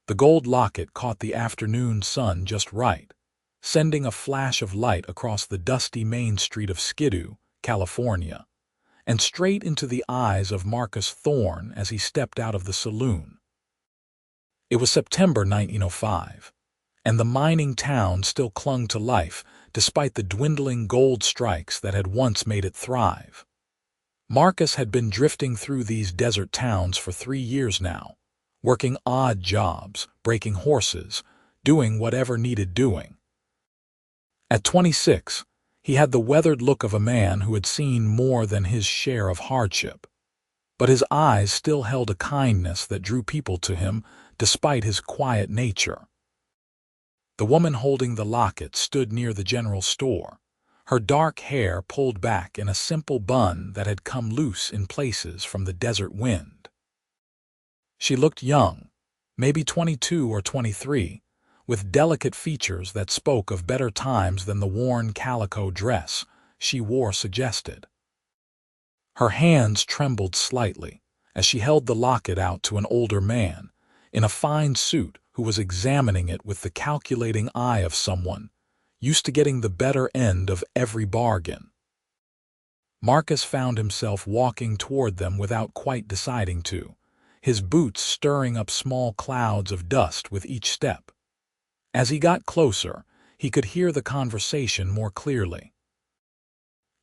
The gold locket caught the afternoon sun just right, sending a flash of light across the dusty main street of Skidoo, California, and straight into the eyes of Marcus Thorne as he stepped out of the saloon. It was September 1905, and the mining town still clung to life despite the dwindling gold strikes that had once made it thrive. Marcus had been drifting through these desert towns for 3 years now, working odd jobs, breaking horses, doing whatever needed doing. At 26, he had the weathered look of a man who had seen more than his share of hardship. But his eyes still held a kindness that drew people to him despite his quiet nature. The woman holding the locket stood near the general store, her dark hair pulled back in a simple bun that had come loose in places from the desert wind. She looked young, maybe 22 or 23, with delicate features that spoke of better times than the worn calico dress she wore suggested. Her hands trembled slightly as she held the locket out to an older man in a fine suit who was examining it with the calculating eye of someone used to getting the better end of every bargain. Marcus found himself walking toward them without quite deciding to, his boots stirring up small clouds of dust with each step. As he got closer, he could hear the conversation more clearly.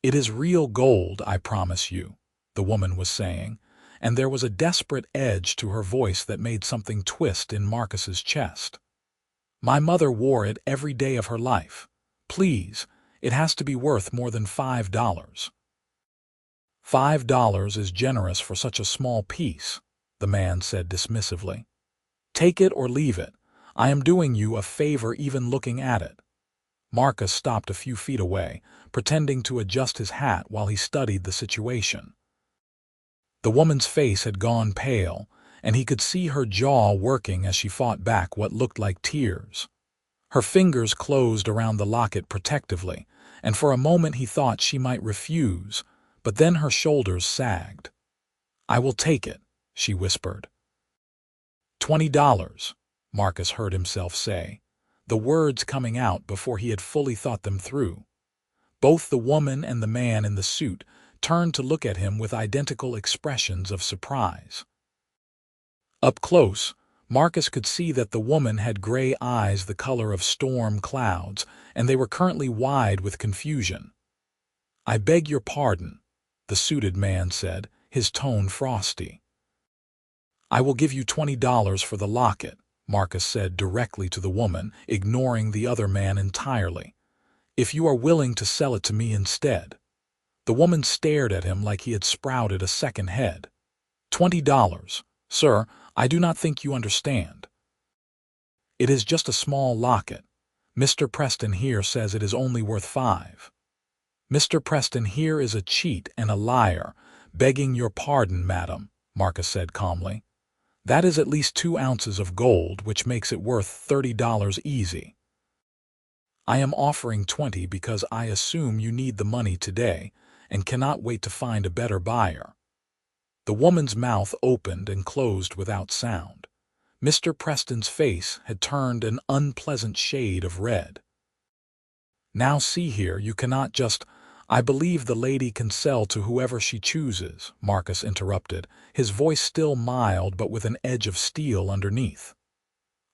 "It is real gold, I promise you," the woman was saying, and there was a desperate edge to her voice that made something twist in Marcus's chest. "My mother wore it every day of her life. Please, it has to be worth more than $5. $5 is generous for such a small piece," the man said dismissively. "Take it or leave it. I am doing you a favor even looking at it." Marcus stopped a few feet away, pretending to adjust his hat while he studied the situation. The woman's face had gone pale, and he could see her jaw working as she fought back what looked like tears. Her fingers closed around the locket protectively, and for a moment he thought she might refuse, but then her shoulders sagged. "I will take it," she whispered. $20, Marcus heard himself say, the words coming out before he had fully thought them through. Both the woman and the man in the suit turned to look at him with identical expressions of surprise. Up close, Marcus could see that the woman had gray eyes the color of storm clouds, and they were currently wide with confusion. "I beg your pardon," the suited man said, his tone frosty. "I will give you $20 for the locket," Marcus said directly to the woman, ignoring the other man entirely, "if you are willing to sell it to me instead." The woman stared at him like he had sprouted a second head. $20, sir, I do not think you understand. It is just a small locket. Mr. Preston here says it is only worth $5. Mr. Preston here is a cheat and a liar, begging your pardon, madam, Marcus said calmly. That is at least 2 ounces of gold, which makes it worth $30 easy. I am offering 20 because I assume you need the money today and cannot wait to find a better buyer. The woman's mouth opened and closed without sound. Mr. Preston's face had turned an unpleasant shade of red. Now see here, you cannot just— I believe the lady can sell to whoever she chooses, Marcus interrupted, his voice still mild but with an edge of steel underneath.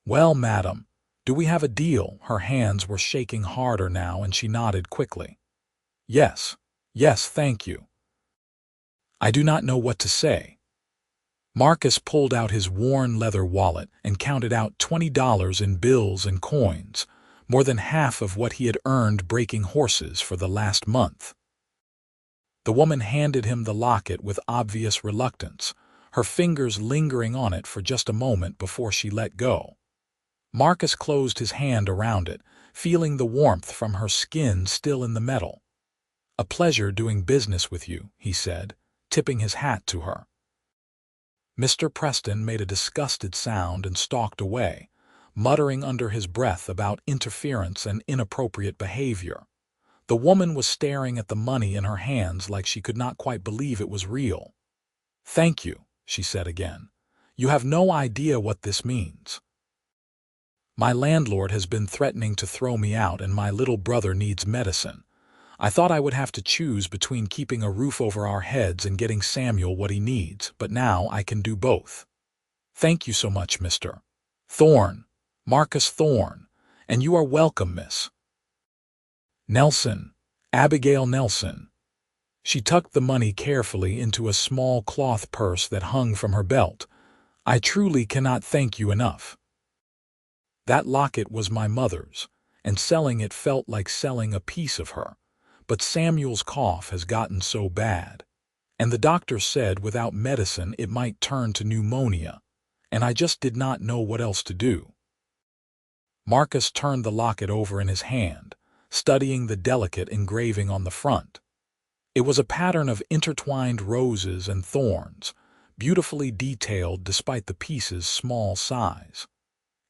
Well, madam, do we have a deal? Her hands were shaking harder now and she nodded quickly. Yes, thank you. I do not know what to say. Marcus pulled out his worn leather wallet and counted out $20 in bills and coins, more than half of what he had earned breaking horses for the last month. The woman handed him the locket with obvious reluctance, her fingers lingering on it for just a moment before she let go. Marcus closed his hand around it, feeling the warmth from her skin still in the metal. A pleasure doing business with you, he said, tipping his hat to her. Mr. Preston made a disgusted sound and stalked away, muttering under his breath about interference and inappropriate behavior. The woman was staring at the money in her hands like she could not quite believe it was real. Thank you, she said again. You have no idea what this means. My landlord has been threatening to throw me out and my little brother needs medicine. I thought I would have to choose between keeping a roof over our heads and getting Samuel what he needs, but now I can do both. Thank you so much, Mr. Thorne, Marcus Thorne, and you are welcome, Miss Nelson, Abigail Nelson. She tucked the money carefully into a small cloth purse that hung from her belt. I truly cannot thank you enough. That locket was my mother's, and selling it felt like selling a piece of her. But Samuel's cough has gotten so bad, and the doctor said without medicine it might turn to pneumonia, and I just did not know what else to do. Marcus turned the locket over in his hand, studying the delicate engraving on the front. It was a pattern of intertwined roses and thorns, beautifully detailed despite the piece's small size.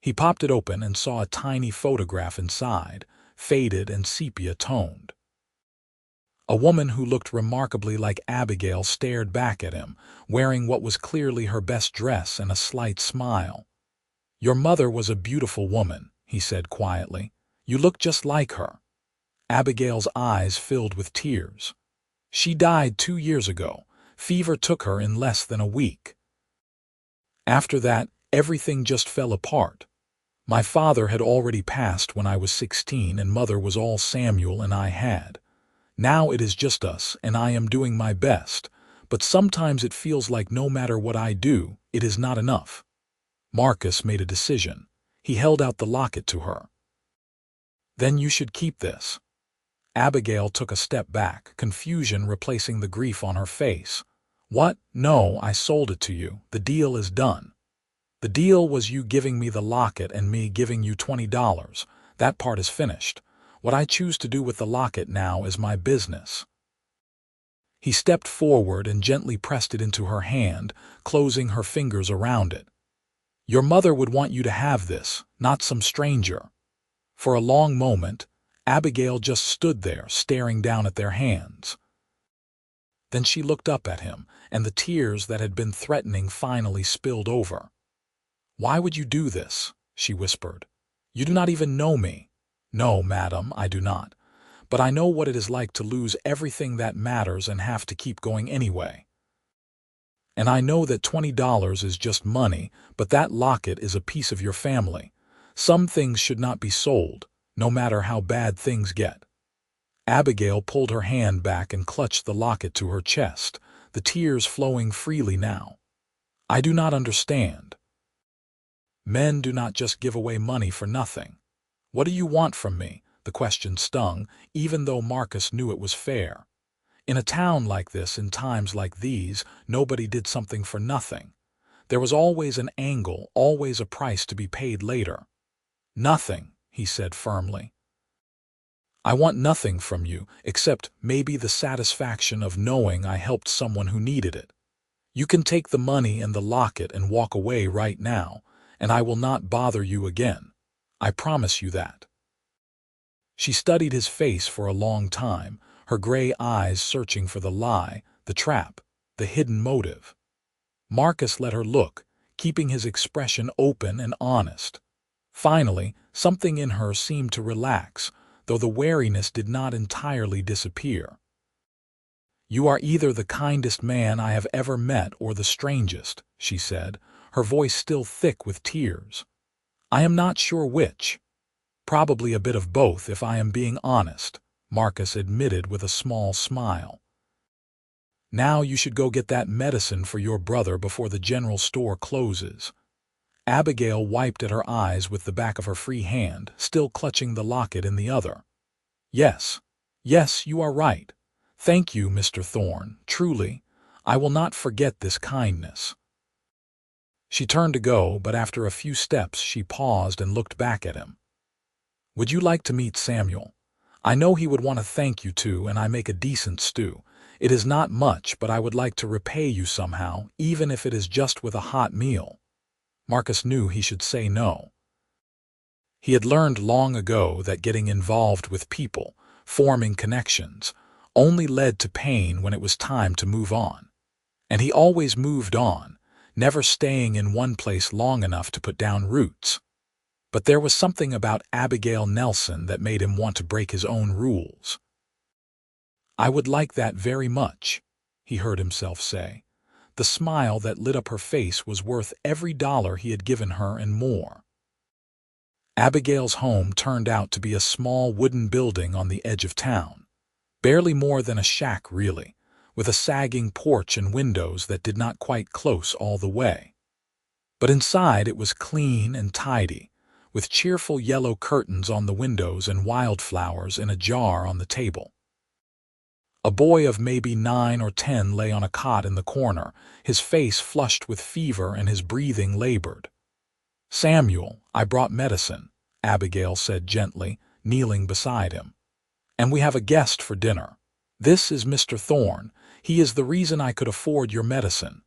He popped it open and saw a tiny photograph inside, faded and sepia-toned. A woman who looked remarkably like Abigail stared back at him, wearing what was clearly her best dress and a slight smile. "Your mother was a beautiful woman," he said quietly. "You look just like her." Abigail's eyes filled with tears. "She died 2 years ago. Fever took her in less than a week. After that, everything just fell apart. My father had already passed when I was 16 and Mother was all Samuel and I had. Now it is just us and I am doing my best, but sometimes it feels like no matter what I do, it is not enough." Marcus made a decision. He held out the locket to her. "Then you should keep this." Abigail took a step back, confusion replacing the grief on her face. "What? No, I sold it to you. The deal is done." "The deal was you giving me the locket and me giving you $20. That part is finished. What I choose to do with the locket now is my business." He stepped forward and gently pressed it into her hand, closing her fingers around it. "Your mother would want you to have this, not some stranger." For a long moment, Abigail just stood there, staring down at their hands. Then she looked up at him, and the tears that had been threatening finally spilled over. "Why would you do this?" she whispered. "You do not even know me." "No, madam, I do not. But I know what it is like to lose everything that matters and have to keep going anyway. And I know that $20 is just money, but that locket is a piece of your family. Some things should not be sold, no matter how bad things get." Abigail pulled her hand back and clutched the locket to her chest, the tears flowing freely now. "I do not understand. Men do not just give away money for nothing. What do you want from me?" The question stung, even though Marcus knew it was fair. In a town like this, in times like these, nobody did something for nothing. There was always an angle, always a price to be paid later. "Nothing," he said firmly. "I want nothing from you, except maybe the satisfaction of knowing I helped someone who needed it. You can take the money and the locket and walk away right now, and I will not bother you again. I promise you that." She studied his face for a long time, her gray eyes searching for the lie, the trap, the hidden motive. Marcus let her look, keeping his expression open and honest. Finally, something in her seemed to relax, though the wariness did not entirely disappear. "You are either the kindest man I have ever met or the strangest," she said, her voice still thick with tears. "I am not sure which. Probably a bit of both if I am being honest," Marcus admitted with a small smile. "Now you should go get that medicine for your brother before the general store closes." Abigail wiped at her eyes with the back of her free hand, still clutching the locket in the other. Yes, you are right. Thank you, Mr. Thorne, truly. I will not forget this kindness." She turned to go, but after a few steps she paused and looked back at him. "Would you like to meet Samuel? I know he would want to thank you too, and I make a decent stew. It is not much, but I would like to repay you somehow, even if it is just with a hot meal." Marcus knew he should say no. He had learned long ago that getting involved with people, forming connections, only led to pain when it was time to move on. And he always moved on, never staying in one place long enough to put down roots. But there was something about Abigail Nelson that made him want to break his own rules. "I would like that very much," he heard himself say. The smile that lit up her face was worth every dollar he had given her and more. Abigail's home turned out to be a small wooden building on the edge of town. Barely more than a shack, really, with a sagging porch and windows that did not quite close all the way. But inside it was clean and tidy, with cheerful yellow curtains on the windows and wildflowers in a jar on the table. A boy of maybe 9 or 10 lay on a cot in the corner, his face flushed with fever and his breathing labored. "Samuel, I brought medicine," Abigail said gently, kneeling beside him. "And we have a guest for dinner. This is Mr. Thorne. He is the reason I could afford your medicine."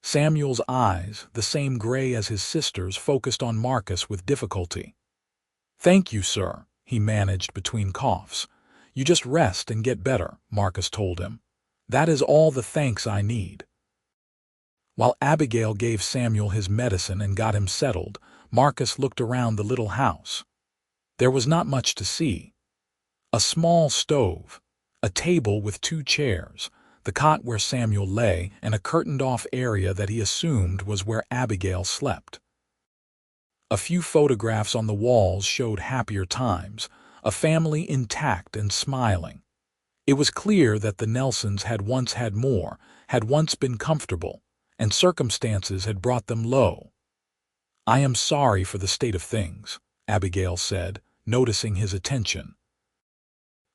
Samuel's eyes, the same gray as his sister's, focused on Marcus with difficulty. "Thank you, sir," he managed between coughs. "You just rest and get better," Marcus told him. "That is all the thanks I need." While Abigail gave Samuel his medicine and got him settled, Marcus looked around the little house. There was not much to see. A small stove, a table with 2 chairs, the cot where Samuel lay, and a curtained-off area that he assumed was where Abigail slept. A few photographs on the walls showed happier times, a family intact and smiling. It was clear that the Nelsons had once had more, had once been comfortable, and circumstances had brought them low. "I am sorry for the state of things," Abigail said, noticing his attention.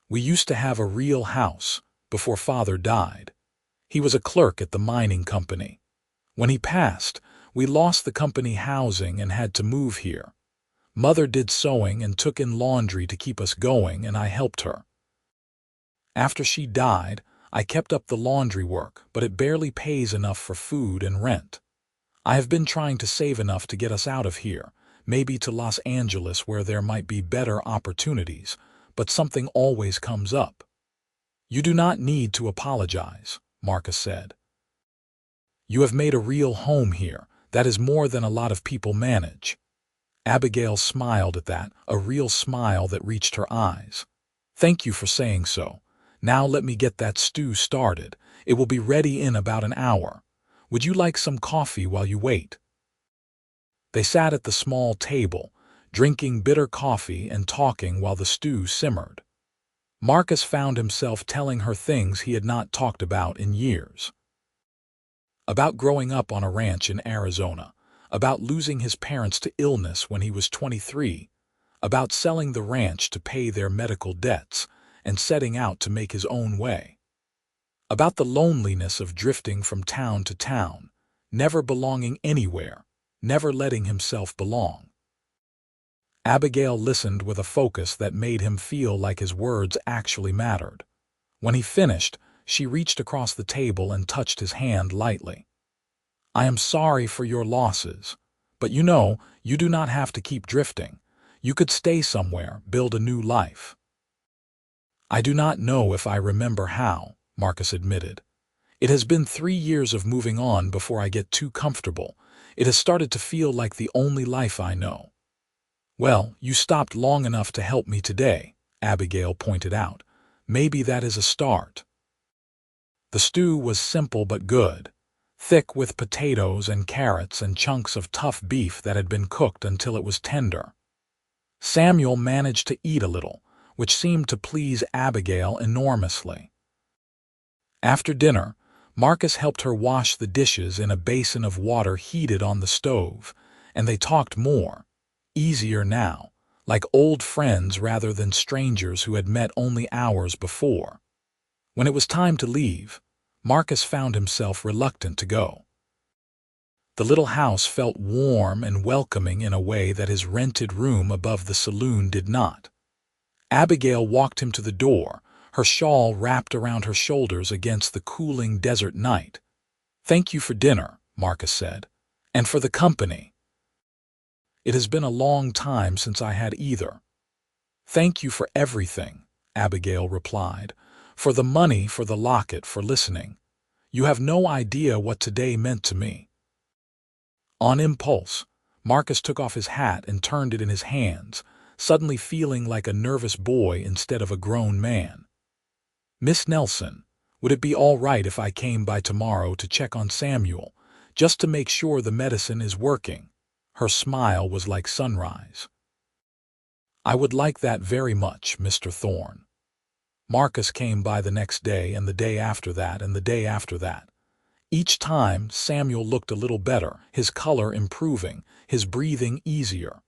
"We used to have a real house before Father died. He was a clerk at the mining company. When he passed, we lost the company housing and had to move here. Mother did sewing and took in laundry to keep us going, and I helped her. After she died, I kept up the laundry work, but it barely pays enough for food and rent. I have been trying to save enough to get us out of here, maybe to Los Angeles where there might be better opportunities, but something always comes up." "You do not need to apologize," Marcus said. "You have made a real home here. That is more than a lot of people manage." Abigail smiled at that, a real smile that reached her eyes. "Thank you for saying so. Now let me get that stew started. It will be ready in about an hour. Would you like some coffee while you wait?" They sat at the small table, drinking bitter coffee and talking while the stew simmered. Marcus found himself telling her things he had not talked about in years. About growing up on a ranch in Arizona, about losing his parents to illness when he was 23, about selling the ranch to pay their medical debts, and setting out to make his own way. About the loneliness of drifting from town to town, never belonging anywhere, never letting himself belong. Abigail listened with a focus that made him feel like his words actually mattered. When he finished, she reached across the table and touched his hand lightly. "I am sorry for your losses, but you know, you do not have to keep drifting. You could stay somewhere, build a new life." "I do not know if I remember how," Marcus admitted. "It has been 3 years of moving on before I get too comfortable. It has started to feel like the only life I know." "Well, you stopped long enough to help me today," Abigail pointed out. "Maybe that is a start." The stew was simple but good, thick with potatoes and carrots and chunks of tough beef that had been cooked until it was tender. Samuel managed to eat a little, which seemed to please Abigail enormously. After dinner, Marcus helped her wash the dishes in a basin of water heated on the stove, and they talked more, easier now, like old friends rather than strangers who had met only hours before. When it was time to leave, Marcus found himself reluctant to go. The little house felt warm and welcoming in a way that his rented room above the saloon did not. Abigail walked him to the door, her shawl wrapped around her shoulders against the cooling desert night. "Thank you for dinner," Marcus said, "and for the company." "It has been a long time since I had either." "Thank you for everything," Abigail replied, "for the money, for the locket, for listening. You have no idea what today meant to me." On impulse, Marcus took off his hat and turned it in his hands, suddenly feeling like a nervous boy instead of a grown man. "Miss Nelson, would it be all right if I came by tomorrow to check on Samuel, just to make sure the medicine is working?" Her smile was like sunrise. "I would like that very much, Mr. Thorne." Marcus came by the next day and the day after that and the day after that. Each time, Samuel looked a little better, his color improving, his breathing easier.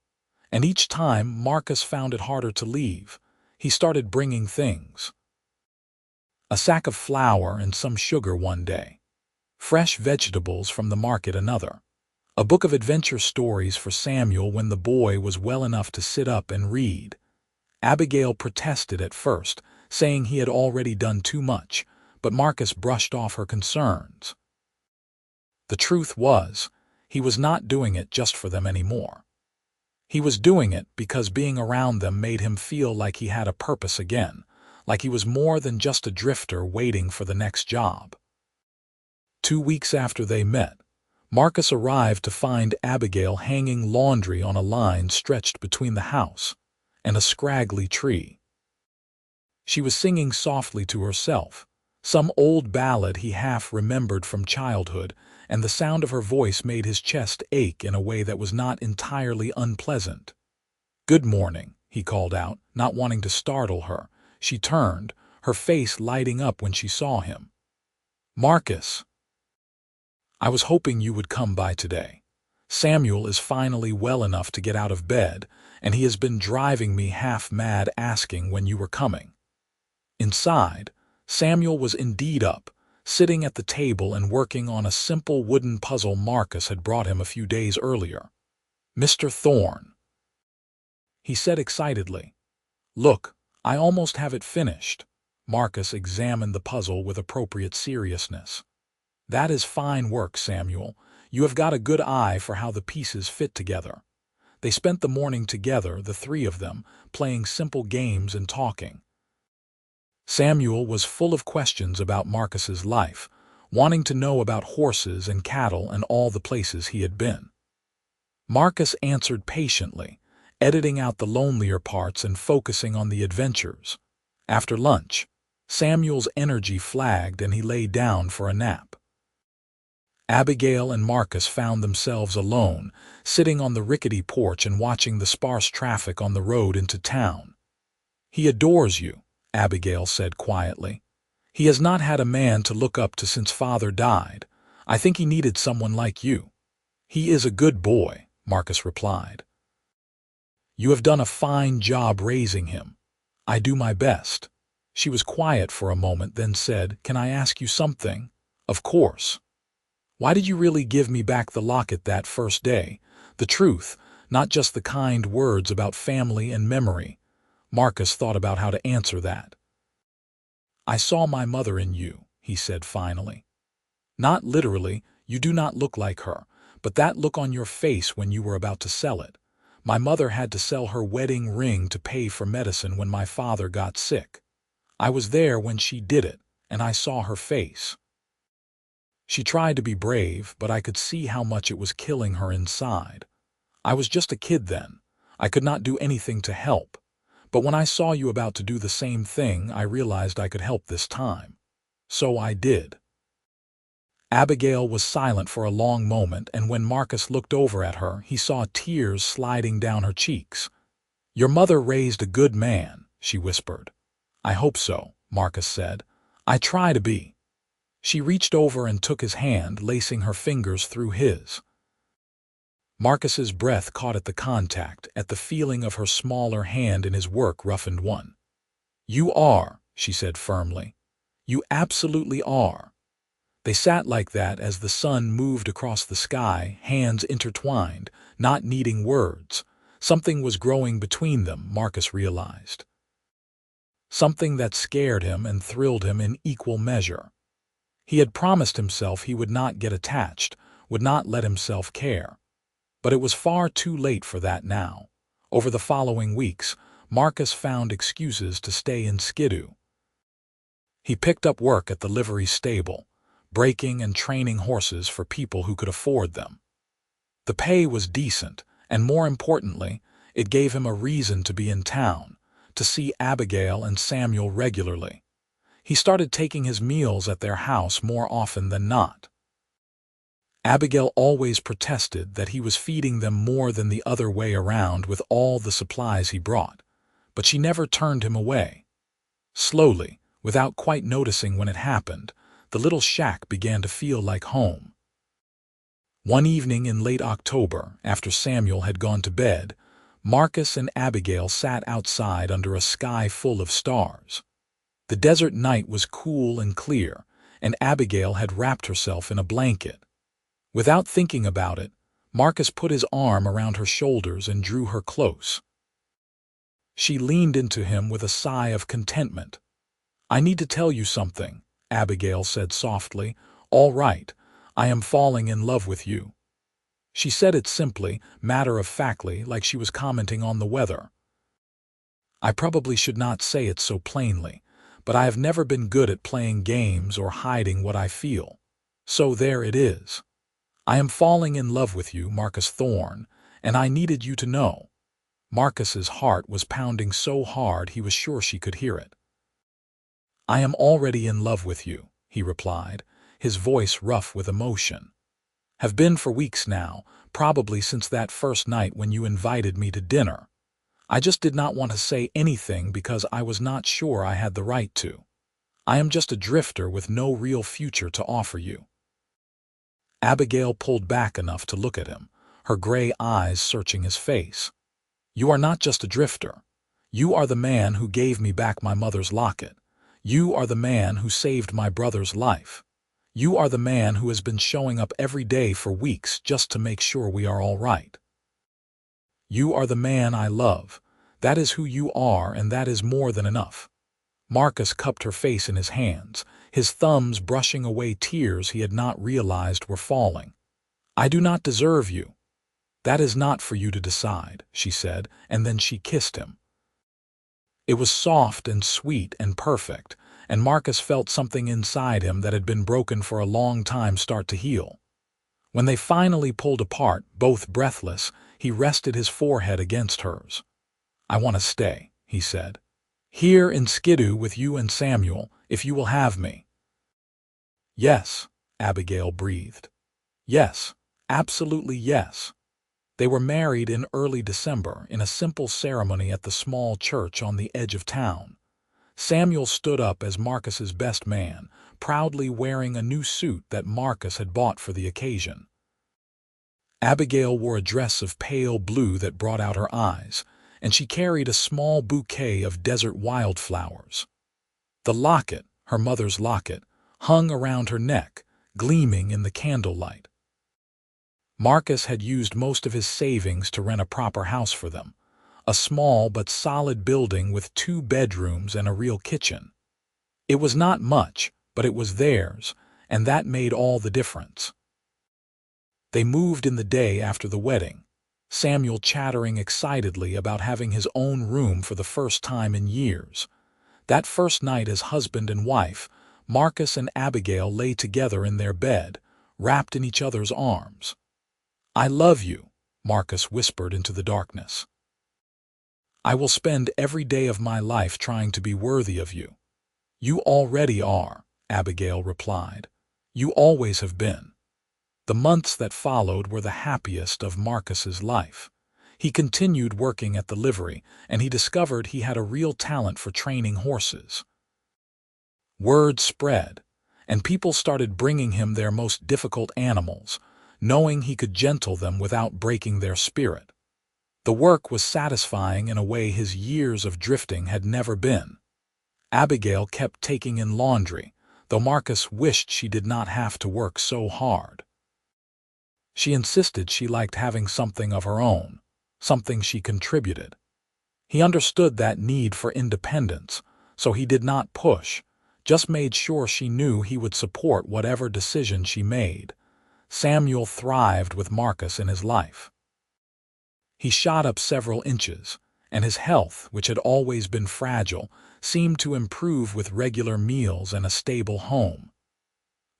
And each time, Marcus found it harder to leave. He started bringing things. A sack of flour and some sugar one day. Fresh vegetables from the market another. A book of adventure stories for Samuel when the boy was well enough to sit up and read. Abigail protested at first, saying he had already done too much, but Marcus brushed off her concerns. The truth was, he was not doing it just for them anymore. He was doing it because being around them made him feel like he had a purpose again, like he was more than just a drifter waiting for the next job. 2 weeks after they met, Marcus arrived to find Abigail hanging laundry on a line stretched between the house and a scraggly tree. She was singing softly to herself, some old ballad he half remembered from childhood, and the sound of her voice made his chest ache in a way that was not entirely unpleasant. "Good morning," he called out, not wanting to startle her. She turned, her face lighting up when she saw him. "Marcus, I was hoping you would come by today. Samuel is finally well enough to get out of bed, and he has been driving me half mad asking when you were coming." Inside, Samuel was indeed up, sitting at the table and working on a simple wooden puzzle Marcus had brought him a few days earlier. "Mr. Thorne," he said excitedly. "Look, I almost have it finished." Marcus examined the puzzle with appropriate seriousness. "That is fine work, Samuel. You have got a good eye for how the pieces fit together." They spent the morning together, the three of them, playing simple games and talking. Samuel was full of questions about Marcus's life, wanting to know about horses and cattle and all the places he had been. Marcus answered patiently, editing out the lonelier parts and focusing on the adventures. After lunch, Samuel's energy flagged and he lay down for a nap. Abigail and Marcus found themselves alone, sitting on the rickety porch and watching the sparse traffic on the road into town. "He adores you," Abigail said quietly. "He has not had a man to look up to since father died. I think he needed someone like you." "He is a good boy," Marcus replied. "You have done a fine job raising him." "I do my best." She was quiet for a moment, then said, "Can I ask you something?" "Of course." "Why did you really give me back the locket that first day? The truth, not just the kind words about family and memory." Marcus thought about how to answer that. "I saw my mother in you," he said finally. "Not literally, you do not look like her, but that look on your face when you were about to sell it. My mother had to sell her wedding ring to pay for medicine when my father got sick. I was there when she did it, and I saw her face. She tried to be brave, but I could see how much it was killing her inside. I was just a kid then. I could not do anything to help. But when I saw you about to do the same thing, I realized I could help this time. So I did." Abigail was silent for a long moment, and when Marcus looked over at her, he saw tears sliding down her cheeks. "Your mother raised a good man," she whispered. "I hope so," Marcus said. "I try to be." She reached over and took his hand, lacing her fingers through his. Marcus's breath caught at the contact, at the feeling of her smaller hand in his work-roughened one. "You are," she said firmly. "You absolutely are." They sat like that as the sun moved across the sky, hands intertwined, not needing words. Something was growing between them, Marcus realized. Something that scared him and thrilled him in equal measure. He had promised himself he would not get attached, would not let himself care. But it was far too late for that now. Over the following weeks, Marcus found excuses to stay in Skidoo. He picked up work at the livery stable, breaking and training horses for people who could afford them. The pay was decent, and more importantly, it gave him a reason to be in town, to see Abigail and Samuel regularly. He started taking his meals at their house more often than not. Abigail always protested that he was feeding them more than the other way around with all the supplies he brought, but she never turned him away. Slowly, without quite noticing when it happened, the little shack began to feel like home. One evening in late October, after Samuel had gone to bed, Marcus and Abigail sat outside under a sky full of stars. The desert night was cool and clear, and Abigail had wrapped herself in a blanket. Without thinking about it, Marcus put his arm around her shoulders and drew her close. She leaned into him with a sigh of contentment. "I need to tell you something," Abigail said softly. "All right, I am falling in love with you." She said it simply, matter-of-factly, like she was commenting on the weather. "I probably should not say it so plainly, but I have never been good at playing games or hiding what I feel. So there it is. I am falling in love with you, Marcus Thorne, and I needed you to know." Marcus's heart was pounding so hard he was sure she could hear it. "I am already in love with you," he replied, his voice rough with emotion. "Have been for weeks now, probably since that first night when you invited me to dinner. I just did not want to say anything because I was not sure I had the right to. I am just a drifter with no real future to offer you." Abigail pulled back enough to look at him, her gray eyes searching his face. "You are not just a drifter. You are the man who gave me back my mother's locket. You are the man who saved my brother's life. You are the man who has been showing up every day for weeks just to make sure we are all right. You are the man I love. That is who you are, and that is more than enough." Marcus cupped her face in his hands, his thumbs brushing away tears he had not realized were falling. "I do not deserve you." "That is not for you to decide," she said, and then she kissed him. It was soft and sweet and perfect, and Marcus felt something inside him that had been broken for a long time start to heal. When they finally pulled apart, both breathless, he rested his forehead against hers. "I want to stay," he said. "Here in Skidoo with you and Samuel, if you will have me." "Yes," Abigail breathed. "Yes, absolutely yes." They were married in early December in a simple ceremony at the small church on the edge of town. Samuel stood up as Marcus's best man, proudly wearing a new suit that Marcus had bought for the occasion. Abigail wore a dress of pale blue that brought out her eyes, and she carried a small bouquet of desert wildflowers. The locket, her mother's locket, hung around her neck, gleaming in the candlelight. Marcus had used most of his savings to rent a proper house for them, a small but solid building with 2 bedrooms and a real kitchen. It was not much, but it was theirs, and that made all the difference. They moved in the day after the wedding, Samuel chattering excitedly about having his own room for the first time in years. That first night as husband and wife, Marcus and Abigail lay together in their bed, wrapped in each other's arms. "I love you," Marcus whispered into the darkness. "I will spend every day of my life trying to be worthy of you." "You already are," Abigail replied. "You always have been." The months that followed were the happiest of Marcus's life. He continued working at the livery, and he discovered he had a real talent for training horses. Word spread, and people started bringing him their most difficult animals, knowing he could gentle them without breaking their spirit. The work was satisfying in a way his years of drifting had never been. Abigail kept taking in laundry, though Marcus wished she did not have to work so hard. She insisted she liked having something of her own, something she contributed. He understood that need for independence, so he did not push, just made sure she knew he would support whatever decision she made. Samuel thrived with Marcus in his life. He shot up several inches, and his health, which had always been fragile, seemed to improve with regular meals and a stable home.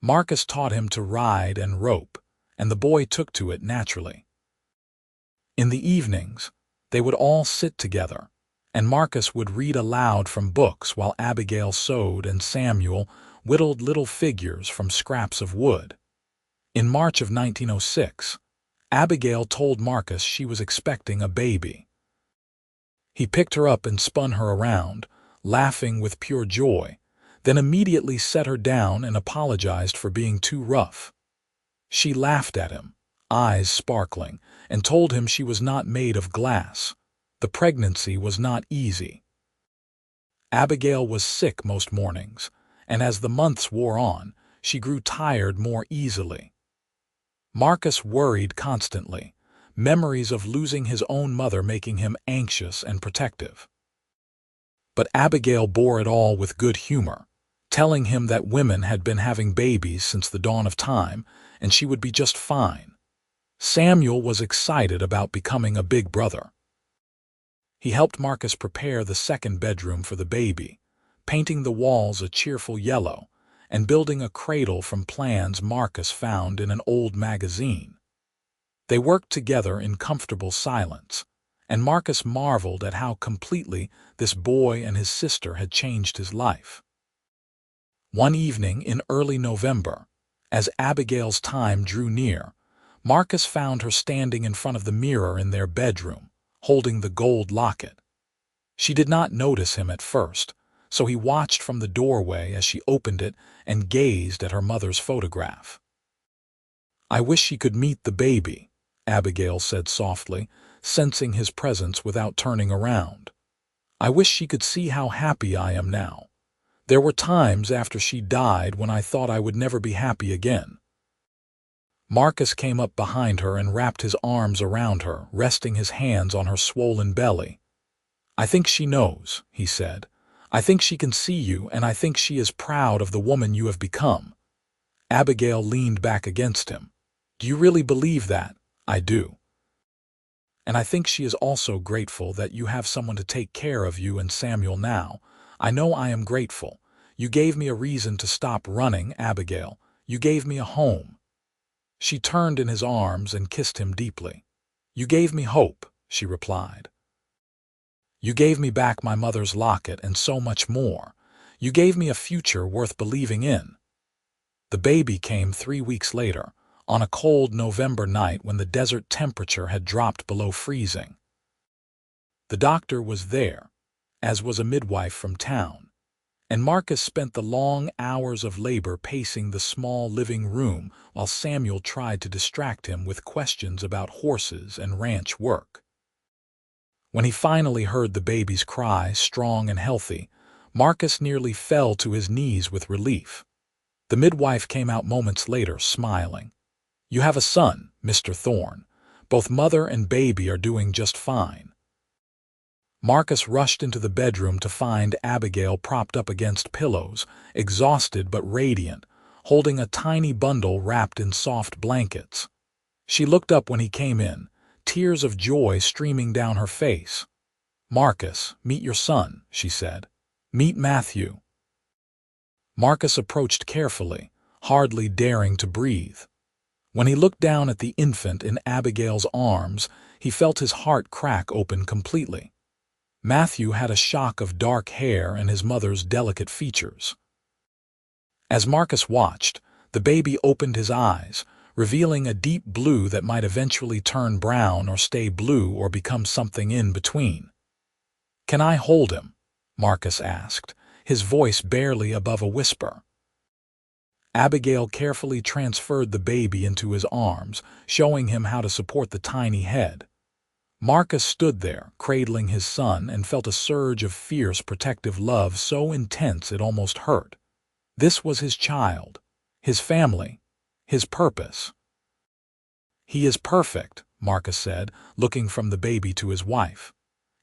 Marcus taught him to ride and rope, and the boy took to it naturally. In the evenings, they would all sit together, and Marcus would read aloud from books while Abigail sewed and Samuel whittled little figures from scraps of wood. In March of 1906, Abigail told Marcus she was expecting a baby. He picked her up and spun her around, laughing with pure joy, then immediately set her down and apologized for being too rough. She laughed at him, eyes sparkling, and told him she was not made of glass. The pregnancy was not easy. Abigail was sick most mornings, and as the months wore on, she grew tired more easily. Marcus worried constantly, memories of losing his own mother making him anxious and protective. But Abigail bore it all with good humor, telling him that women had been having babies since the dawn of time, and she would be just fine. Samuel was excited about becoming a big brother. He helped Marcus prepare the second bedroom for the baby, painting the walls a cheerful yellow, and building a cradle from plans Marcus found in an old magazine. They worked together in comfortable silence, and Marcus marveled at how completely this boy and his sister had changed his life. One evening in early November, as Abigail's time drew near, Marcus found her standing in front of the mirror in their bedroom, holding the gold locket. She did not notice him at first, so he watched from the doorway as she opened it and gazed at her mother's photograph. "I wish she could meet the baby," Abigail said softly, sensing his presence without turning around. "I wish she could see how happy I am now. There were times after she died when I thought I would never be happy again." Marcus came up behind her and wrapped his arms around her, resting his hands on her swollen belly. "I think she knows," he said. "I think she can see you, and I think she is proud of the woman you have become." Abigail leaned back against him. "Do you really believe that?" "I do. And I think she is also grateful that you have someone to take care of you and Samuel now. I know I am grateful. You gave me a reason to stop running, Abigail. You gave me a home." She turned in his arms and kissed him deeply. "You gave me hope," she replied. "You gave me back my mother's locket and so much more. You gave me a future worth believing in." The baby came 3 weeks later, on a cold November night when the desert temperature had dropped below freezing. The doctor was there, as was a midwife from town, and Marcus spent the long hours of labor pacing the small living room while Samuel tried to distract him with questions about horses and ranch work. When he finally heard the baby's cry, strong and healthy, Marcus nearly fell to his knees with relief. The midwife came out moments later, smiling. "You have a son, Mr. Thorne. Both mother and baby are doing just fine." Marcus rushed into the bedroom to find Abigail propped up against pillows, exhausted but radiant, holding a tiny bundle wrapped in soft blankets. She looked up when he came in, tears of joy streaming down her face. "Marcus, meet your son," she said. "Meet Matthew." Marcus approached carefully, hardly daring to breathe. When he looked down at the infant in Abigail's arms, he felt his heart crack open completely. Matthew had a shock of dark hair and his mother's delicate features. As Marcus watched, the baby opened his eyes, revealing a deep blue that might eventually turn brown or stay blue or become something in between. "Can I hold him?" Marcus asked, his voice barely above a whisper. Abigail carefully transferred the baby into his arms, showing him how to support the tiny head. Marcus stood there, cradling his son, and felt a surge of fierce, protective love so intense it almost hurt. This was his child, his family, his purpose. "He is perfect," Marcus said, looking from the baby to his wife.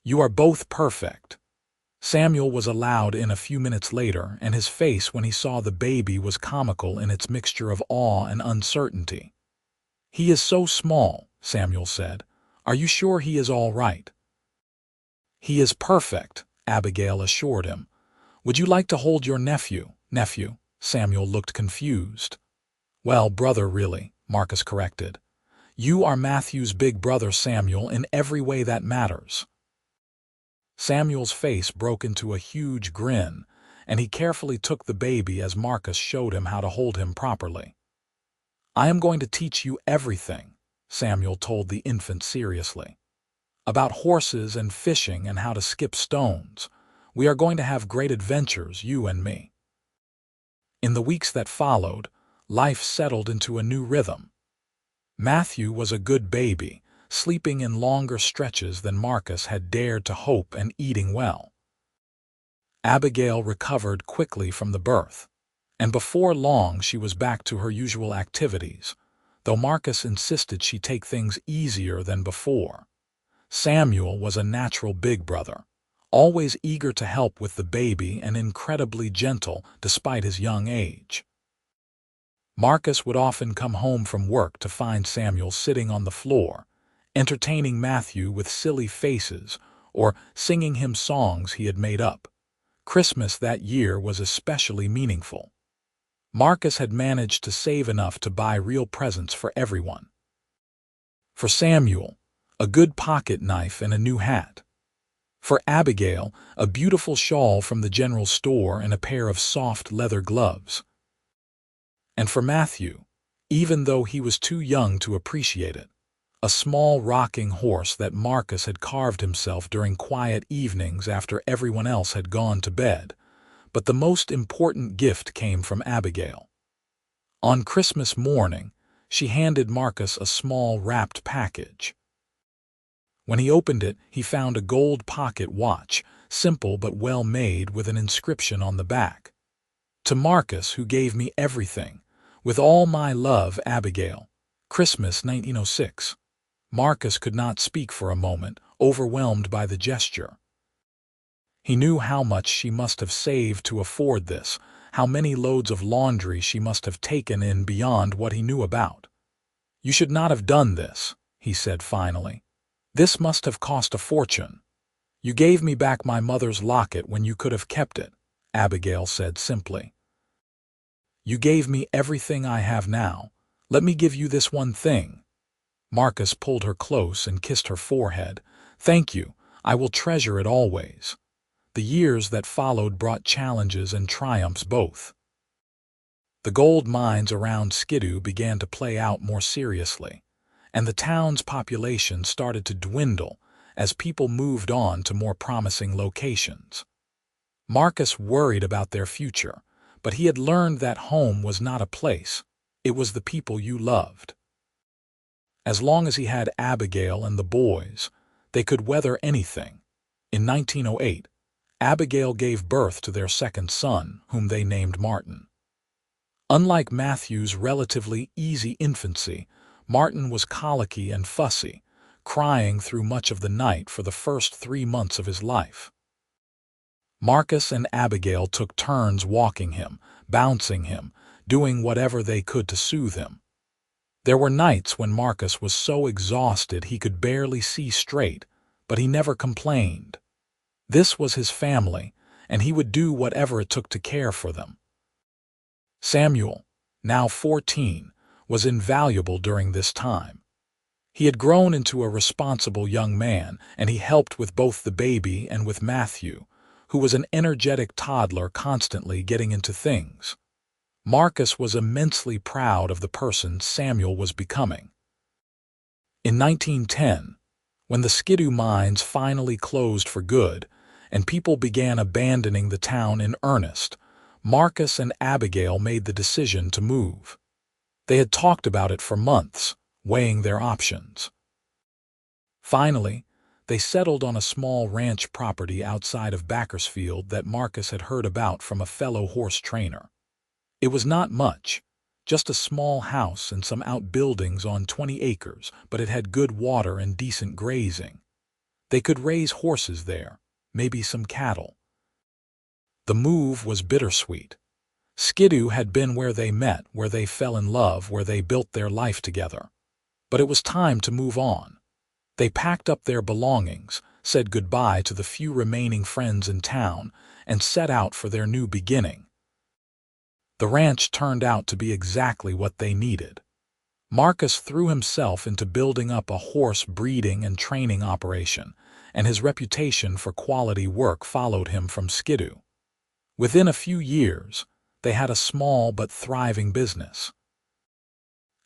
"You are both perfect." Samuel was allowed in a few minutes later, and his face when he saw the baby was comical in its mixture of awe and uncertainty. "He is so small," Samuel said. "Are you sure he is all right?" "He is perfect," Abigail assured him. "Would you like to hold your nephew?" "Nephew?" Samuel looked confused. "Well, brother really," Marcus corrected. You are Matthew's big brother Samuel in every way that matters." Samuel's face broke into a huge grin, and he carefully took the baby as Marcus showed him how to hold him properly. "I am going to teach you everything," Samuel told the infant seriously. "About horses and fishing and how to skip stones. We are going to have great adventures, you and me." In the weeks that followed, life settled into a new rhythm. Matthew was a good baby, sleeping in longer stretches than Marcus had dared to hope and eating well. Abigail recovered quickly from the birth, and before long she was back to her usual activities, though Marcus insisted she take things easier than before. Samuel was a natural big brother, always eager to help with the baby and incredibly gentle despite his young age. Marcus would often come home from work to find Samuel sitting on the floor, entertaining Matthew with silly faces or singing him songs he had made up. Christmas that year was especially meaningful. Marcus had managed to save enough to buy real presents for everyone. For Samuel, a good pocket knife and a new hat. For Abigail, a beautiful shawl from the general store and a pair of soft leather gloves. And for Matthew, even though he was too young to appreciate it, a small rocking horse that Marcus had carved himself during quiet evenings after everyone else had gone to bed. But the most important gift came from Abigail. On Christmas morning, she handed Marcus a small wrapped package. When he opened it, he found a gold pocket watch, simple but well made, with an inscription on the back. "To Marcus, who gave me everything. With all my love, Abigail. Christmas 1906. Marcus could not speak for a moment, overwhelmed by the gesture. He knew how much she must have saved to afford this, how many loads of laundry she must have taken in beyond what he knew about. "You should not have done this," he said finally. "This must have cost a fortune." "You gave me back my mother's locket when you could have kept it," Abigail said simply. "You gave me everything I have now. Let me give you this one thing." Marcus pulled her close and kissed her forehead. "Thank you. I will treasure it always." The years that followed brought challenges and triumphs both. The gold mines around Skidoo began to play out more seriously, and the town's population started to dwindle as people moved on to more promising locations. Marcus worried about their future, but he had learned that home was not a place, it was the people you loved. As long as he had Abigail and the boys, they could weather anything. In 1908, Abigail gave birth to their second son, whom they named Martin. Unlike Matthew's relatively easy infancy, Martin was colicky and fussy, crying through much of the night for the first 3 months of his life. Marcus and Abigail took turns walking him, bouncing him, doing whatever they could to soothe him. There were nights when Marcus was so exhausted he could barely see straight, but he never complained. This was his family, and he would do whatever it took to care for them. Samuel, now 14, was invaluable during this time. He had grown into a responsible young man, and he helped with both the baby and with Matthew, who was an energetic toddler constantly getting into things. Marcus was immensely proud of the person Samuel was becoming. In 1910, when the Skidoo mines finally closed for good and people began abandoning the town in earnest, Marcus and Abigail made the decision to move. They had talked about it for months, weighing their options. Finally, they settled on a small ranch property outside of Bakersfield that Marcus had heard about from a fellow horse trainer. It was not much, just a small house and some outbuildings on 20 acres, but it had good water and decent grazing. They could raise horses there, maybe some cattle. The move was bittersweet. Skidoo had been where they met, where they fell in love, where they built their life together. But it was time to move on. They packed up their belongings, said goodbye to the few remaining friends in town, and set out for their new beginning. The ranch turned out to be exactly what they needed. Marcus threw himself into building up a horse breeding and training operation, and his reputation for quality work followed him from Skidoo. Within a few years, they had a small but thriving business.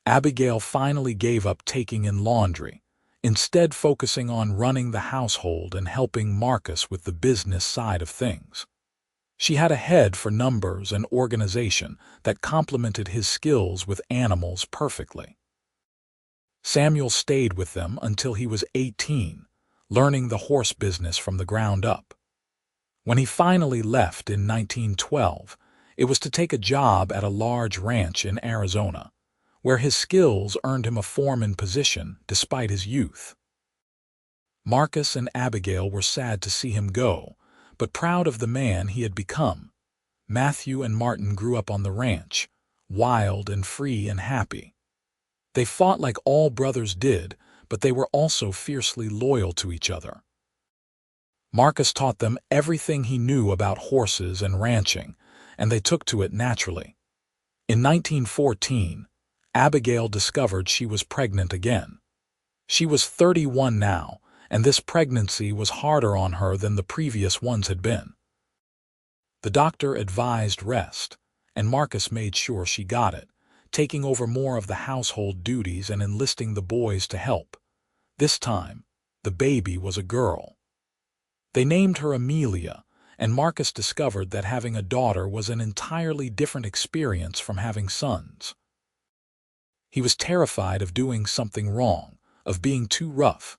Abigail finally gave up taking in laundry, instead focusing on running the household and helping Marcus with the business side of things. She had a head for numbers and organization that complemented his skills with animals perfectly. Samuel stayed with them until he was 18, learning the horse business from the ground up. When he finally left in 1912, it was to take a job at a large ranch in Arizona, where his skills earned him a foreman position despite his youth. Marcus and Abigail were sad to see him go, but proud of the man he had become. Matthew and Martin grew up on the ranch, wild and free and happy. They fought like all brothers did, but they were also fiercely loyal to each other. Marcus taught them everything he knew about horses and ranching, and they took to it naturally. In 1914, Abigail discovered she was pregnant again. She was 31 now, and this pregnancy was harder on her than the previous ones had been. The doctor advised rest, and Marcus made sure she got it, taking over more of the household duties and enlisting the boys to help. This time, the baby was a girl. They named her Amelia, and Marcus discovered that having a daughter was an entirely different experience from having sons. He was terrified of doing something wrong, of being too rough,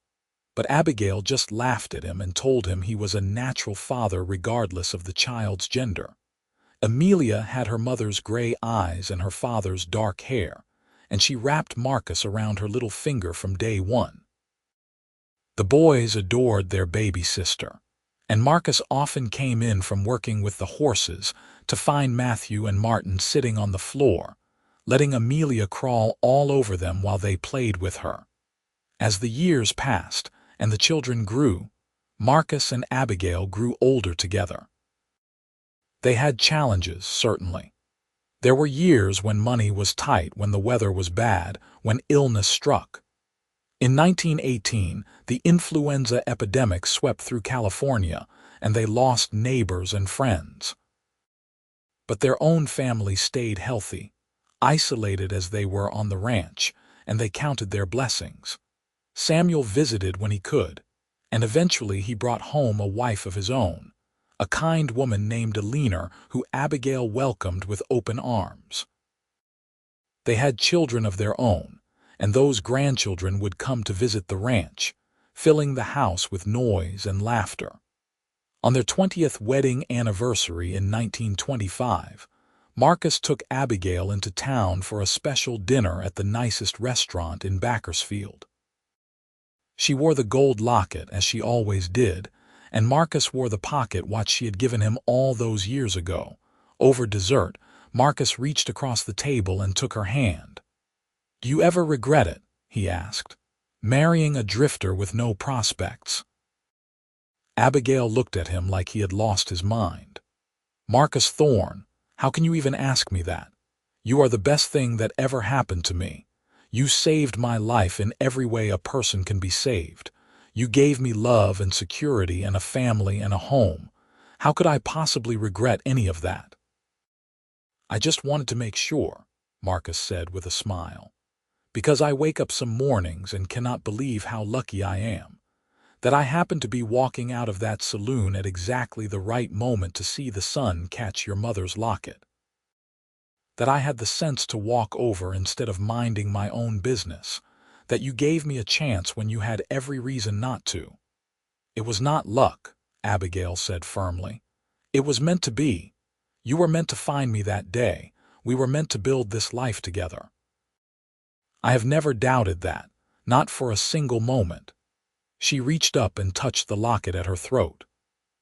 but Abigail just laughed at him and told him he was a natural father regardless of the child's gender. Amelia had her mother's gray eyes and her father's dark hair, and she wrapped Marcus around her little finger from day one. The boys adored their baby sister, and Marcus often came in from working with the horses to find Matthew and Martin sitting on the floor, letting Amelia crawl all over them while they played with her. As the years passed and the children grew, Marcus and Abigail grew older together. They had challenges, certainly. There were years when money was tight, when the weather was bad, when illness struck. In 1918, the influenza epidemic swept through California, and they lost neighbors and friends. But their own family stayed healthy, isolated as they were on the ranch, and they counted their blessings. Samuel visited when he could, and eventually he brought home a wife of his own, a kind woman named Alina who Abigail welcomed with open arms. They had children of their own, and those grandchildren would come to visit the ranch, filling the house with noise and laughter. On their 20th wedding anniversary in 1925, Marcus took Abigail into town for a special dinner at the nicest restaurant in Bakersfield. She wore the gold locket, as she always did, and Marcus wore the pocket watch she had given him all those years ago. Over dessert, Marcus reached across the table and took her hand. "Do you ever regret it?" he asked. "Marrying a drifter with no prospects?" Abigail looked at him like he had lost his mind. "Marcus Thorne, how can you even ask me that? You are the best thing that ever happened to me. You saved my life in every way a person can be saved. You gave me love and security and a family and a home. How could I possibly regret any of that?" "I just wanted to make sure," Marcus said with a smile, "because I wake up some mornings and cannot believe how lucky I am, that I happened to be walking out of that saloon at exactly the right moment to see the sun catch your mother's locket. That I had the sense to walk over instead of minding my own business, that you gave me a chance when you had every reason not to." "It was not luck," Abigail said firmly. "It was meant to be. You were meant to find me that day. We were meant to build this life together." "I have never doubted that, not for a single moment." She reached up and touched the locket at her throat.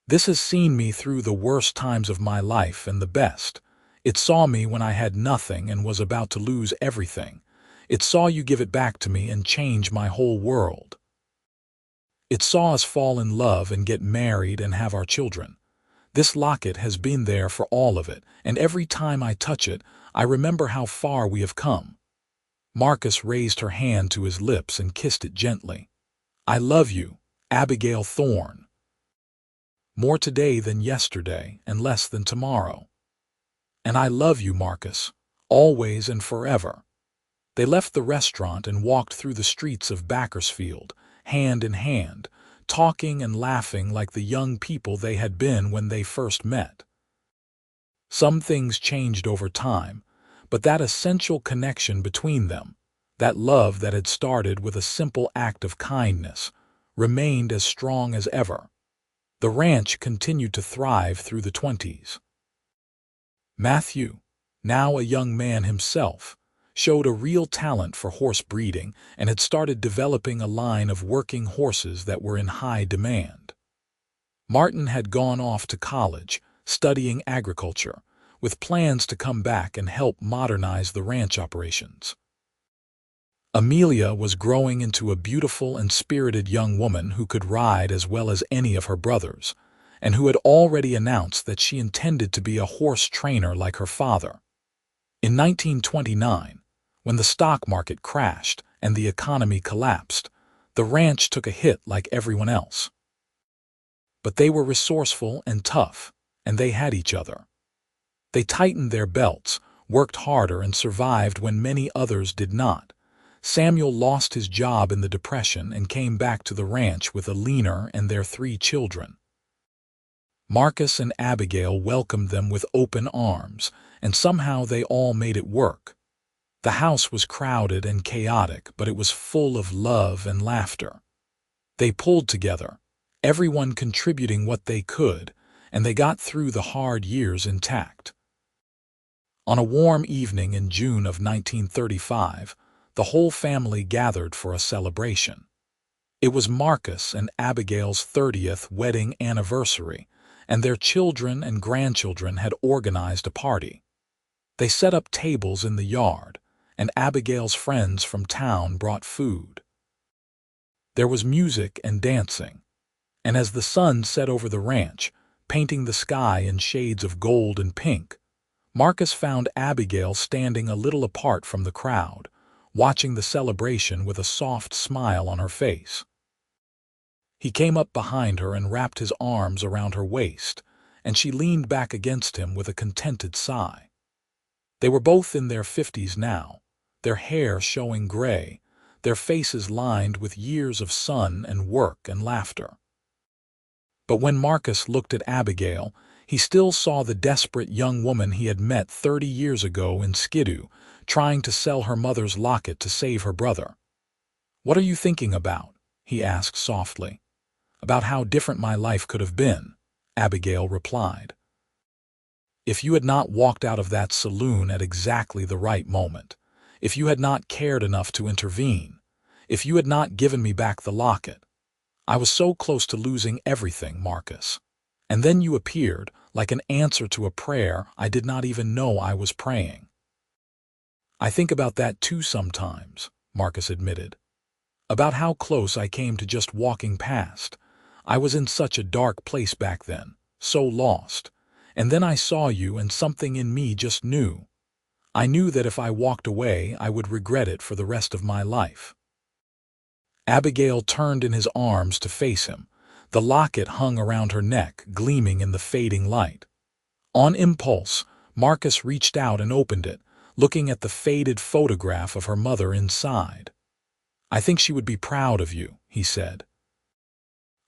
"This has seen me through the worst times of my life and the best. It saw me when I had nothing and was about to lose everything. It saw you give it back to me and change my whole world. It saw us fall in love and get married and have our children. This locket has been there for all of it, and every time I touch it, I remember how far we have come." Marcus raised her hand to his lips and kissed it gently. "I love you, Abigail Thorne. More today than yesterday and less than tomorrow. And I love you, Marcus, always and forever." They left the restaurant and walked through the streets of Bakersfield, hand in hand, talking and laughing like the young people they had been when they first met. Some things changed over time, but that essential connection between them, that love that had started with a simple act of kindness, remained as strong as ever. The ranch continued to thrive through the 20s. Matthew, now a young man himself, showed a real talent for horse breeding and had started developing a line of working horses that were in high demand. Martin had gone off to college, studying agriculture, with plans to come back and help modernize the ranch operations. Amelia was growing into a beautiful and spirited young woman who could ride as well as any of her brothers, and who had already announced that she intended to be a horse trainer like her father. In 1929, when the stock market crashed and the economy collapsed, the ranch took a hit like everyone else. But they were resourceful and tough, and they had each other. They tightened their belts, worked harder, and survived when many others did not. Samuel lost his job in the Depression and came back to the ranch with Alina and their 3 children. Marcus and Abigail welcomed them with open arms, and somehow they all made it work. The house was crowded and chaotic, but it was full of love and laughter. They pulled together, everyone contributing what they could, and they got through the hard years intact. On a warm evening in June of 1935, the whole family gathered for a celebration. It was Marcus and Abigail's 30th wedding anniversary, and their children and grandchildren had organized a party. They set up tables in the yard, and Abigail's friends from town brought food. There was music and dancing, and as the sun set over the ranch, painting the sky in shades of gold and pink, Marcus found Abigail standing a little apart from the crowd, watching the celebration with a soft smile on her face. He came up behind her and wrapped his arms around her waist, and she leaned back against him with a contented sigh. They were both in their 50s now, their hair showing gray, their faces lined with years of sun and work and laughter. But when Marcus looked at Abigail, he still saw the desperate young woman he had met 30 years ago in Skidoo, trying to sell her mother's locket to save her brother. "What are you thinking about?" he asked softly. "About how different my life could have been," Abigail replied. "If you had not walked out of that saloon at exactly the right moment, if you had not cared enough to intervene, if you had not given me back the locket. I was so close to losing everything, Marcus. And then you appeared, like an answer to a prayer I did not even know I was praying." "I think about that too sometimes," Marcus admitted. "About how close I came to just walking past. I was in such a dark place back then, so lost. And then I saw you and something in me just knew. I knew that if I walked away, I would regret it for the rest of my life." Abigail turned in his arms to face him. The locket hung around her neck, gleaming in the fading light. On impulse, Marcus reached out and opened it, looking at the faded photograph of her mother inside. "I think she would be proud of you," he said.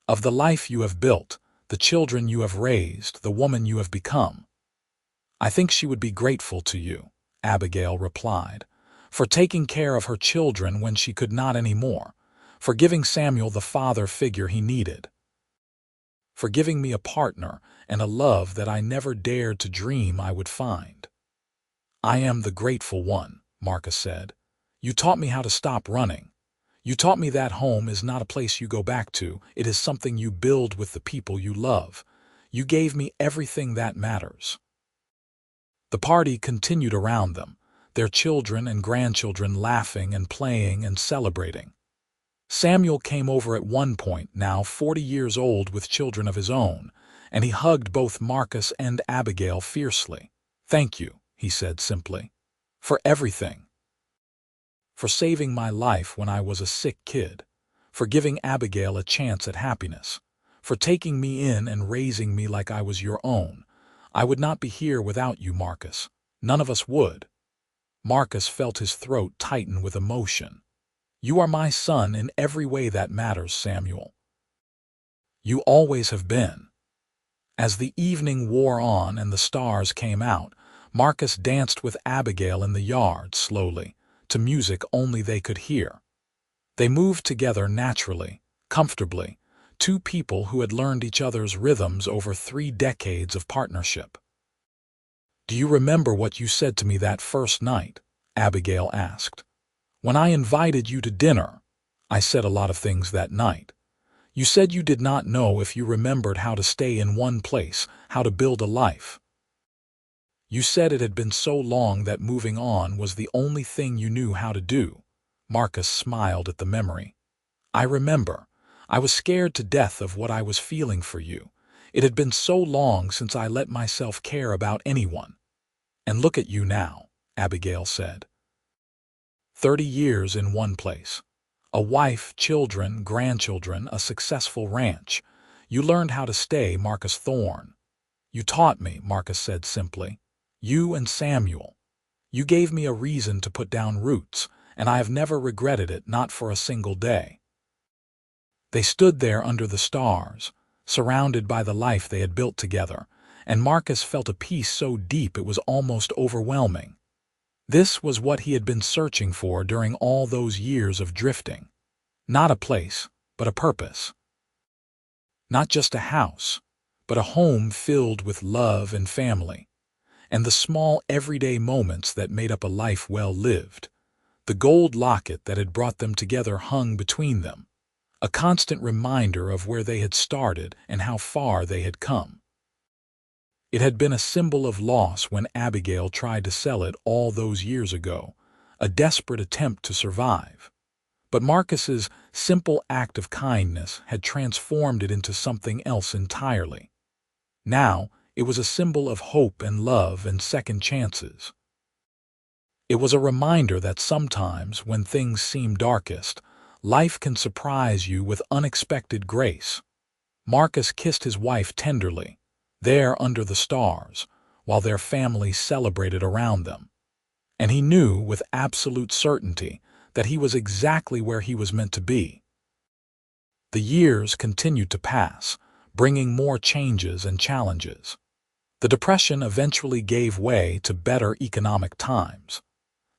"Of the life you have built, the children you have raised, the woman you have become." "I think she would be grateful to you," Abigail replied, "for taking care of her children when she could not anymore, for giving Samuel the father figure he needed, for giving me a partner and a love that I never dared to dream I would find." "I am the grateful one," Marcus said. "You taught me how to stop running. You taught me that home is not a place you go back to, it is something you build with the people you love. You gave me everything that matters." The party continued around them, their children and grandchildren laughing and playing and celebrating. Samuel came over at one point, now 40 years old with children of his own, and he hugged both Marcus and Abigail fiercely. "Thank you," he said simply, "for everything. for saving my life when I was a sick kid, for giving Abigail a chance at happiness, for taking me in and raising me like I was your own. I would not be here without you, Marcus. None of us would." Marcus felt his throat tighten with emotion. "You are my son in every way that matters, Samuel. You always have been." As the evening wore on and the stars came out, Marcus danced with Abigail in the yard slowly, to music only they could hear. They moved together naturally, comfortably, two people who had learned each other's rhythms over 3 decades of partnership. "Do you remember what you said to me that first night?" Abigail asked. "When I invited you to dinner, I said a lot of things that night. You said you did not know if you remembered how to stay in one place, how to build a life. You said it had been so long that moving on was the only thing you knew how to do." Marcus smiled at the memory. "I remember. I was scared to death of what I was feeling for you. It had been so long since I let myself care about anyone. And look at you now," Abigail said. 30 years in one place. A wife, children, grandchildren, a successful ranch. You learned how to stay, Marcus Thorne. "You taught me," Marcus said simply. "You and Samuel. You gave me a reason to put down roots, and I have never regretted it, not for a single day." They stood there under the stars, surrounded by the life they had built together, and Marcus felt a peace so deep it was almost overwhelming. This was what he had been searching for during all those years of drifting. Not a place, but a purpose. Not just a house, but a home filled with love and family, and the small everyday moments that made up a life well lived. The gold locket that had brought them together hung between them, a constant reminder of where they had started and how far they had come. It had been a symbol of loss when Abigail tried to sell it all those years ago, a desperate attempt to survive. But Marcus's simple act of kindness had transformed it into something else entirely. Now, it was a symbol of hope and love and second chances. It was a reminder that sometimes, when things seem darkest, life can surprise you with unexpected grace. Marcus kissed his wife tenderly, there under the stars, while their family celebrated around them. And he knew with absolute certainty that he was exactly where he was meant to be. The years continued to pass, bringing more changes and challenges. The Depression eventually gave way to better economic times.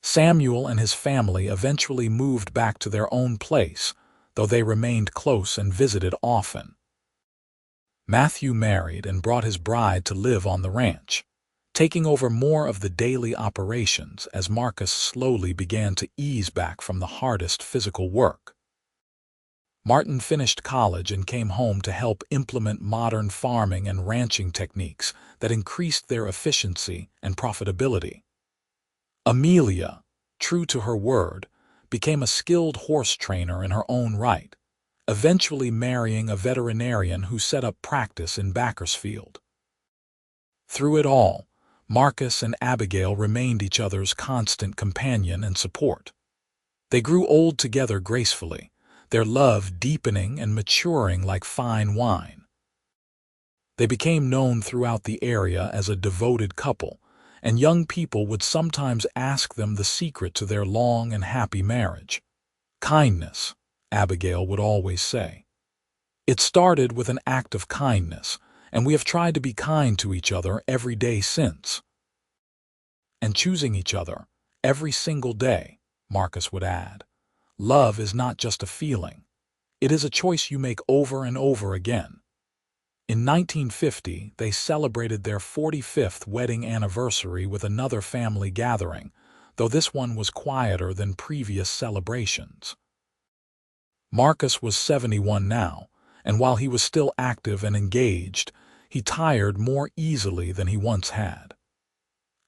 Samuel and his family eventually moved back to their own place, though they remained close and visited often. Matthew married and brought his bride to live on the ranch, taking over more of the daily operations as Marcus slowly began to ease back from the hardest physical work. Martin finished college and came home to help implement modern farming and ranching techniques that increased their efficiency and profitability. Amelia, true to her word, became a skilled horse trainer in her own right, eventually marrying a veterinarian who set up practice in Bakersfield. Through it all, Marcus and Abigail remained each other's constant companion and support. They grew old together gracefully, their love deepening and maturing like fine wine. They became known throughout the area as a devoted couple, and young people would sometimes ask them the secret to their long and happy marriage. "Kindness," Abigail would always say. "It started with an act of kindness, and we have tried to be kind to each other every day since." "And choosing each other every single day," Marcus would add. "Love is not just a feeling. It is a choice you make over and over again." In 1950, they celebrated their 45th wedding anniversary with another family gathering, though this one was quieter than previous celebrations. Marcus was 71 now, and while he was still active and engaged, he tired more easily than he once had.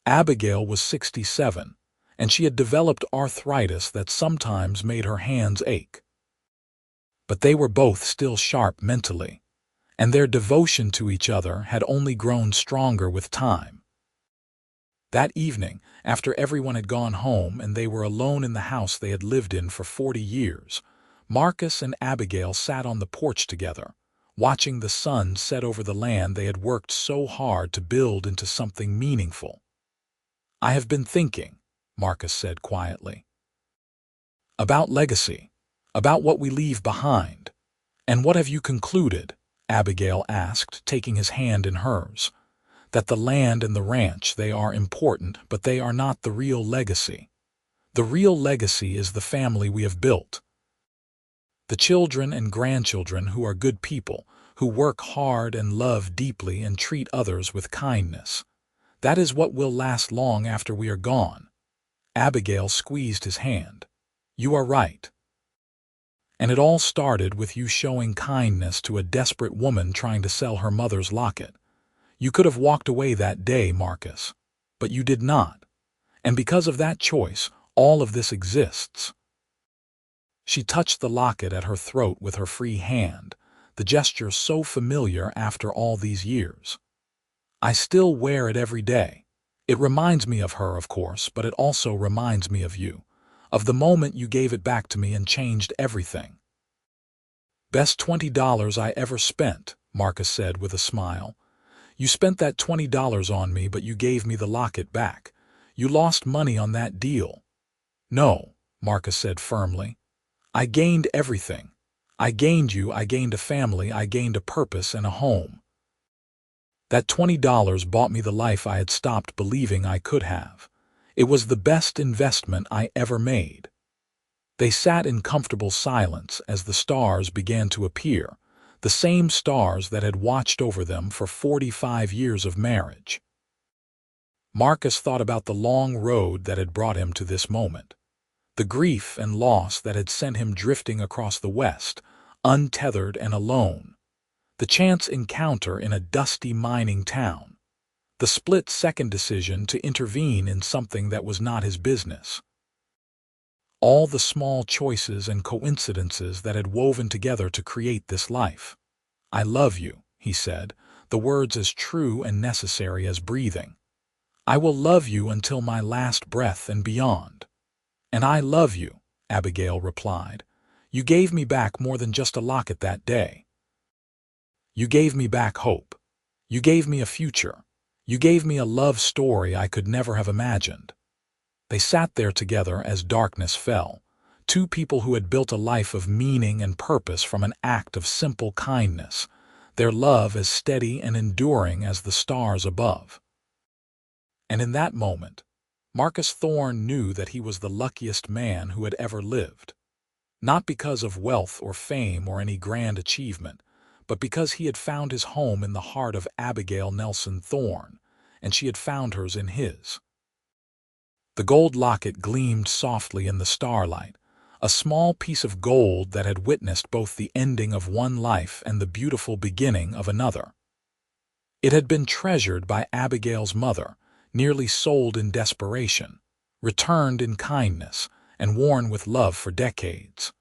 Abigail was 67, and she had developed arthritis that sometimes made her hands ache. But they were both still sharp mentally, and their devotion to each other had only grown stronger with time. That evening, after everyone had gone home and they were alone in the house they had lived in for 40 years, Marcus and Abigail sat on the porch together, watching the sun set over the land they had worked so hard to build into something meaningful. "I have been thinking," Marcus said quietly, "about legacy, about what we leave behind." "And what have you concluded?" Abigail asked, taking his hand in hers. "That the land and the ranch, they are important, but they are not the real legacy. The real legacy is the family we have built. The children and grandchildren who are good people, who work hard and love deeply and treat others with kindness. That is what will last long after we are gone." Abigail squeezed his hand. "You are right. And it all started with you showing kindness to a desperate woman trying to sell her mother's locket. You could have walked away that day, Marcus, but you did not. And because of that choice, all of this exists." She touched the locket at her throat with her free hand, the gesture so familiar after all these years. "I still wear it every day. It reminds me of her, of course, but it also reminds me of you, of the moment you gave it back to me and changed everything." "Best $20 I ever spent," Marcus said with a smile. "You spent that $20 on me, but you gave me the locket back. You lost money on that deal." "No," Marcus said firmly. "I gained everything. I gained you, I gained a family, I gained a purpose and a home. That $20 bought me the life I had stopped believing I could have. It was the best investment I ever made." They sat in comfortable silence as the stars began to appear, the same stars that had watched over them for 45 years of marriage. Marcus thought about the long road that had brought him to this moment, the grief and loss that had sent him drifting across the West, untethered and alone, the chance encounter in a dusty mining town, the split-second decision to intervene in something that was not his business. All the small choices and coincidences that had woven together to create this life. "I love you," he said, the words as true and necessary as breathing. "I will love you until my last breath and beyond." "And I love you," Abigail replied. "You gave me back more than just a locket that day. You gave me back hope. You gave me a future. You gave me a love story I could never have imagined." They sat there together as darkness fell, two people who had built a life of meaning and purpose from an act of simple kindness, their love as steady and enduring as the stars above. And in that moment, Marcus Thorne knew that he was the luckiest man who had ever lived. Not because of wealth or fame or any grand achievement, but because he had found his home in the heart of Abigail Nelson Thorne, and she had found hers in his. The gold locket gleamed softly in the starlight, a small piece of gold that had witnessed both the ending of one life and the beautiful beginning of another. It had been treasured by Abigail's mother, nearly sold in desperation, returned in kindness, and worn with love for decades.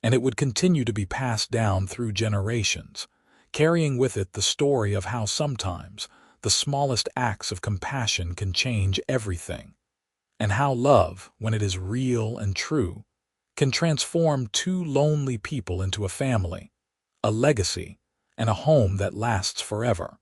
And it would continue to be passed down through generations, carrying with it the story of how sometimes the smallest acts of compassion can change everything, and how love, when it is real and true, can transform two lonely people into a family, a legacy, and a home that lasts forever.